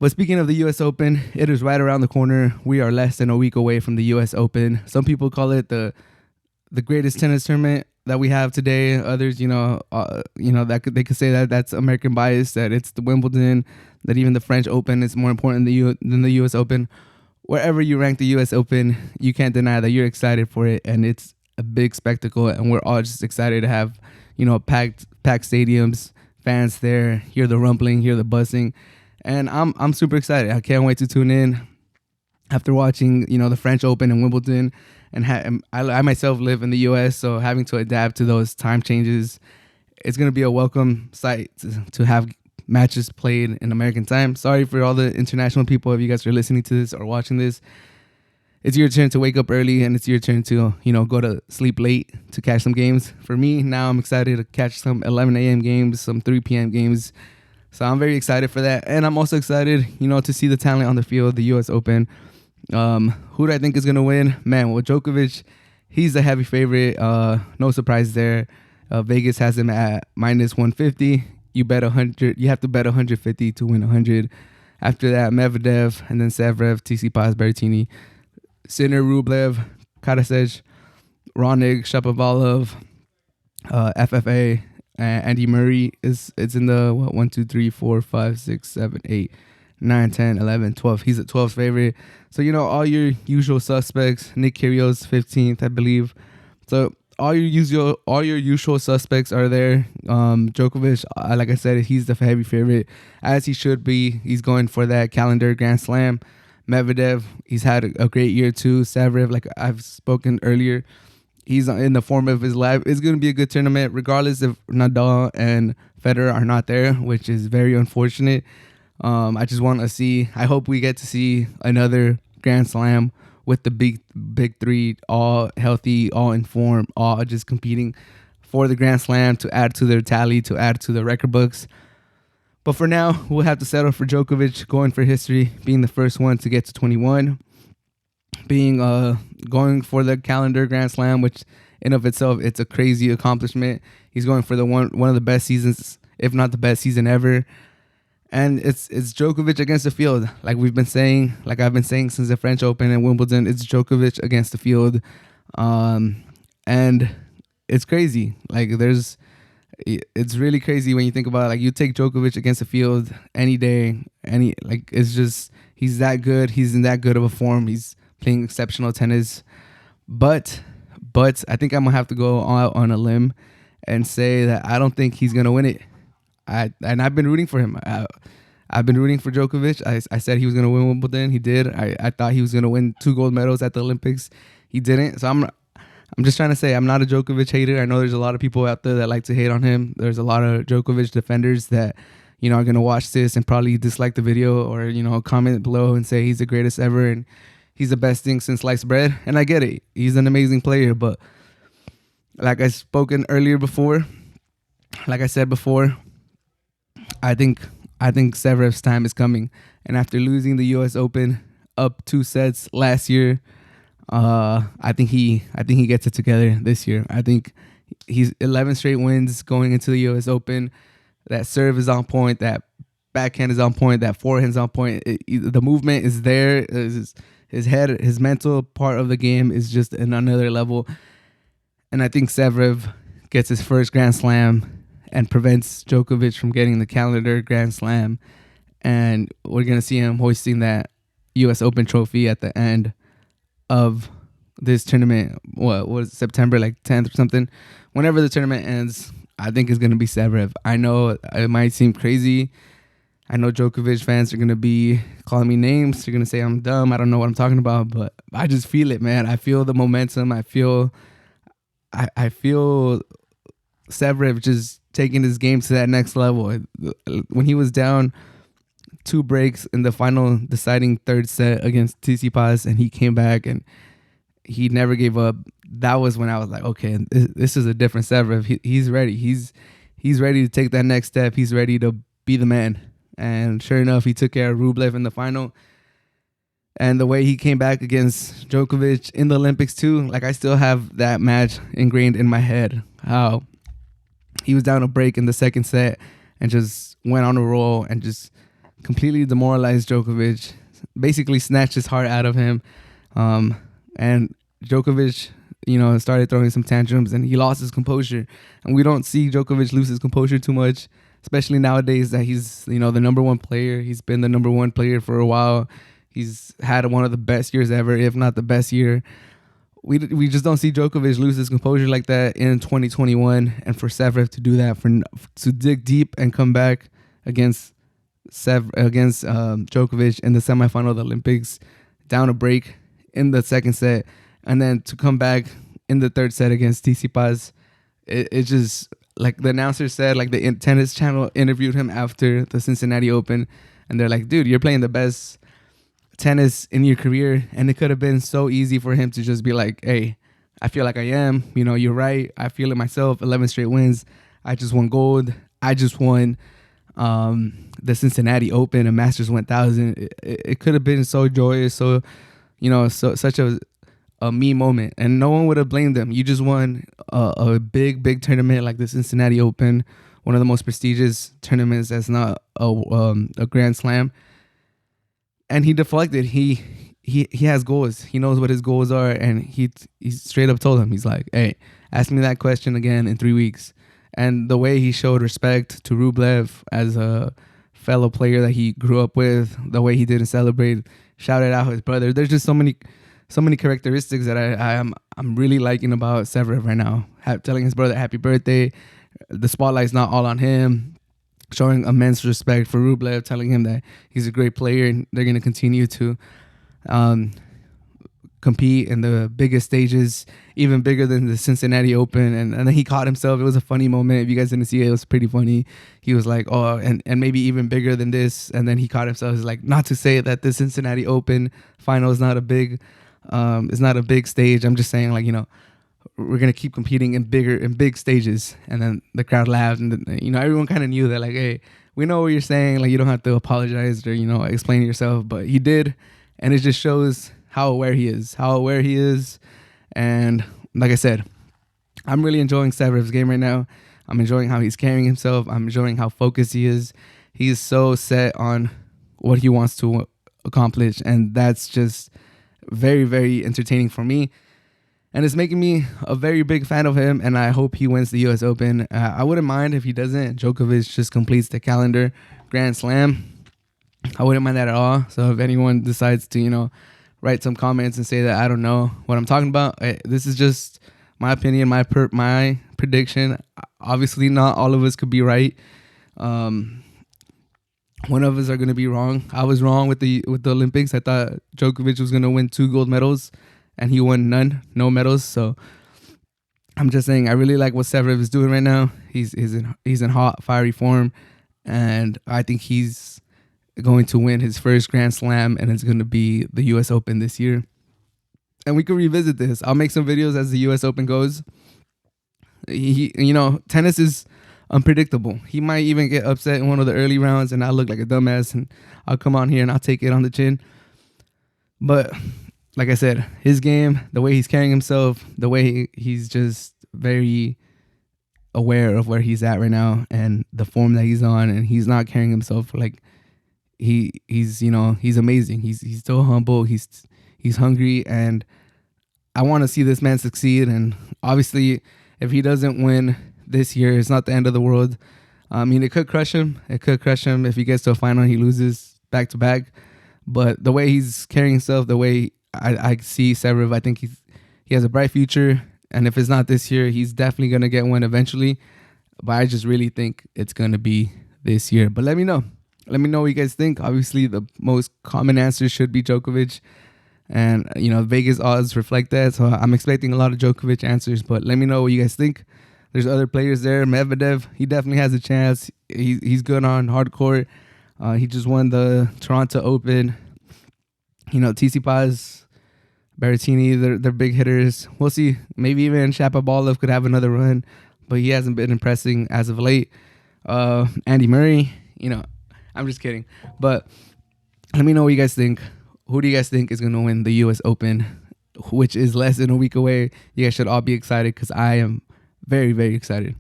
But speaking of the U.S. Open, it is right around the corner. We are less than a week away from the U.S. Open. Some people call it the greatest tennis tournament that we have today. Others, they could say that that's American bias, that it's the Wimbledon, that even the French Open is more important than the U.S. Open. Wherever you rank the U.S. Open, you can't deny that you're excited for it, and it's a big spectacle, and we're all just excited to have, packed stadiums, fans there, hear the rumbling, hear the buzzing, and I'm super excited. I can't wait to tune in after watching, the French Open and Wimbledon, and I myself live in the U.S., so having to adapt to those time changes, it's gonna be a welcome sight to have matches played in American time. Sorry for all the international people if you guys are listening to this or watching this. It's your turn to wake up early, and it's your turn to, go to sleep late to catch some games. For me, now I'm excited to catch some 11 a.m. games, some 3 p.m. games. So I'm very excited for that. And I'm also excited, to see the talent on the field, the U.S. Open. Who do I think is going to win? Man, well, Djokovic, he's the heavy favorite. No surprise there. Vegas has him at minus 150. You bet 100. You have to bet 150 to win 100. After that, Medvedev, and then Zverev, Tsitsipas, Berrettini, Sinner, Rublev, Karasej, Ronig, Shapovalov, FFA, Andy Murray it's in the 1, 2, 3, 4, 5, 6, 7, 8, 9, 10, 11, 12. He's a 12th favorite. So, all your usual suspects. Nick Kyrgios 15th, I believe. So all your usual suspects are there. Djokovic, like I said, he's the heavy favorite, as he should be. He's going for that calendar Grand Slam. Medvedev, he's had a great year too. Zverev, like I've spoken earlier, he's in the form of his life. It's going to be a good tournament, regardless if Nadal and Federer are not there, which is very unfortunate. I just want to see. I hope we get to see another Grand Slam with the big three, all healthy, all in form, all just competing for the Grand Slam to add to their tally, to add to the record books. But for now, we'll have to settle for Djokovic going for history, being the first one to get to 21, being going for the calendar Grand Slam, which in of itself, it's a crazy accomplishment. He's going for the one of the best seasons, if not the best season ever. And it's Djokovic against the field, like I've been saying since the French Open and Wimbledon. It's Djokovic against the field, and it's crazy. It's really crazy when you think about it. Like, you take Djokovic against the field any day, it's just, he's that good. He's in that good of a form. He's playing exceptional tennis. But I think I'm gonna have to go out on a limb and say that I don't think he's gonna win it. I've been rooting for him. I've been rooting for Djokovic. I said he was gonna win Wimbledon. He did. I thought he was gonna win 2 gold medals at the Olympics. He didn't. So I'm just trying to say I'm not a Djokovic hater. I know there's a lot of people out there that like to hate on him. There's a lot of Djokovic defenders that, are going to watch this and probably dislike the video or, comment below and say he's the greatest ever and he's the best thing since sliced bread. And I get it. He's an amazing player. But like I said before, I think Severev's time is coming. And after losing the U.S. Open up 2 sets last year, I think he gets it together this year. I think he's 11 straight wins going into the U.S. Open. That serve is on point. That backhand is on point. That forehand is on point. The movement is there. His head, his mental part of the game is just in another level. And I think Zverev gets his first Grand Slam and prevents Djokovic from getting the calendar Grand Slam. And we're going to see him hoisting that U.S. Open trophy at the end of this tournament. What was it, September 10th or something? Whenever the tournament ends, I think it's going to be Zverev. I know it might seem crazy. I know Djokovic fans are going to be calling me names. They're going to say I'm dumb. I don't know what I'm talking about, but I just feel it, man. I feel the momentum. I feel Zverev just taking his game to that next level. When he was down 2 breaks in the final deciding 3rd set against Tsitsipas, and he came back and he never gave up. That was when I was like, okay, this is a different Zverev. He's ready. He's ready to take that next step. He's ready to be the man. And sure enough, he took care of Rublev in the final. And the way he came back against Djokovic in the Olympics too, I still have that match ingrained in my head. How he was down a break in the 2nd set and just went on a roll and just completely demoralized Djokovic, basically snatched his heart out of him. And Djokovic, started throwing some tantrums and he lost his composure. And we don't see Djokovic lose his composure too much, especially nowadays that he's, the number one player. He's been the number one player for a while. He's had one of the best years ever, if not the best year. We just don't see Djokovic lose his composure like that in 2021. And for Zverev to do that, to dig deep and come back against Djokovic in the semifinal of the Olympics, down a break in the second set, and then to come back in the third set against Tsitsipas, it just, like the announcer said, like the tennis channel interviewed him after the Cincinnati Open, and they're like, dude, you're playing the best tennis in your career, and it could have been so easy for him to just be like, hey, I feel like I am, you're right, I feel it myself, 11 straight wins, I just won gold, I just won the Cincinnati Open, a Masters 1000. It could have been so joyous, so such a me moment, and no one would have blamed him. You just won a big tournament like the Cincinnati Open, one of the most prestigious tournaments that's not a Grand Slam. And he deflected. He has goals. He knows what his goals are, and he straight up told him, he's like, hey, ask me that question again in 3 weeks. And the way he showed respect to Rublev as a fellow player that he grew up with, the way he didn't celebrate, shouted out his brother. There's just so many characteristics that I'm really liking about Zverev right now. Telling his brother happy birthday, the spotlight's not all on him, showing immense respect for Rublev, telling him that he's a great player and they're going to continue to compete in the biggest stages, even bigger than the Cincinnati Open. And then he caught himself. It was a funny moment. If you guys didn't see it, it was pretty funny. He was like, oh, and maybe even bigger than this. And then he caught himself. He's like, not to say that the Cincinnati Open final is not a big stage. I'm just saying, like, we're going to keep competing in big stages. And then the crowd laughed, and everyone kind of knew that, like, hey, we know what you're saying. Like, you don't have to apologize or, explain yourself, but he did. And it just shows how aware he is. And like I said, I'm really enjoying Zverev's game right now. I'm enjoying how he's carrying himself. I'm enjoying how focused he is. He's so set on what he wants to accomplish. And that's just very, very entertaining for me. And it's making me a very big fan of him. And I hope he wins the US Open. I wouldn't mind if he doesn't. Djokovic just completes the calendar Grand Slam. I wouldn't mind that at all. So if anyone decides to, write some comments and say that I don't know what I'm talking about, this is just my opinion, my prediction. Obviously, not all of us could be right. One of us are going to be wrong. I was wrong with the Olympics. I thought Djokovic was going to win 2 gold medals, and he won no medals. So I'm just saying, I really like what Zverev is doing right now. He's in hot, fiery form, and I think he's going to win his first Grand Slam, and it's going to be the US Open this year. And we could revisit this. I'll make some videos as the US Open goes. Tennis is unpredictable. He might even get upset in one of the early rounds, and I'll look like a dumbass, and I'll come on here and I'll take it on the chin. But like I said, his game, the way he's carrying himself, the way he's just very aware of where he's at right now and the form that he's on, and he's not carrying himself like he's amazing. He's still humble. He's hungry, and I want to see this man succeed. And obviously, if he doesn't win this year, it's not the end of the world. I mean, it could crush him. If he gets to a final and he loses back to back. But the way he's carrying himself, the way I see Zverev, I think he has a bright future. And if it's not this year, he's definitely gonna get one eventually. But I just really think it's gonna be this year. But let me know. Let me know what you guys think. Obviously, the most common answer should be Djokovic. And, Vegas odds reflect that. So I'm expecting a lot of Djokovic answers. But let me know what you guys think. There's other players there. Medvedev, he definitely has a chance. He's good on hard court. He just won the Toronto Open. Tsitsipas, Berrettini, they're big hitters. We'll see. Maybe even Shapovalov could have another run. But he hasn't been impressing as of late. Andy Murray, I'm just kidding. But let me know what you guys think. Who do you guys think is going to win the US Open, which is less than a week away? You guys should all be excited because I am very, very excited.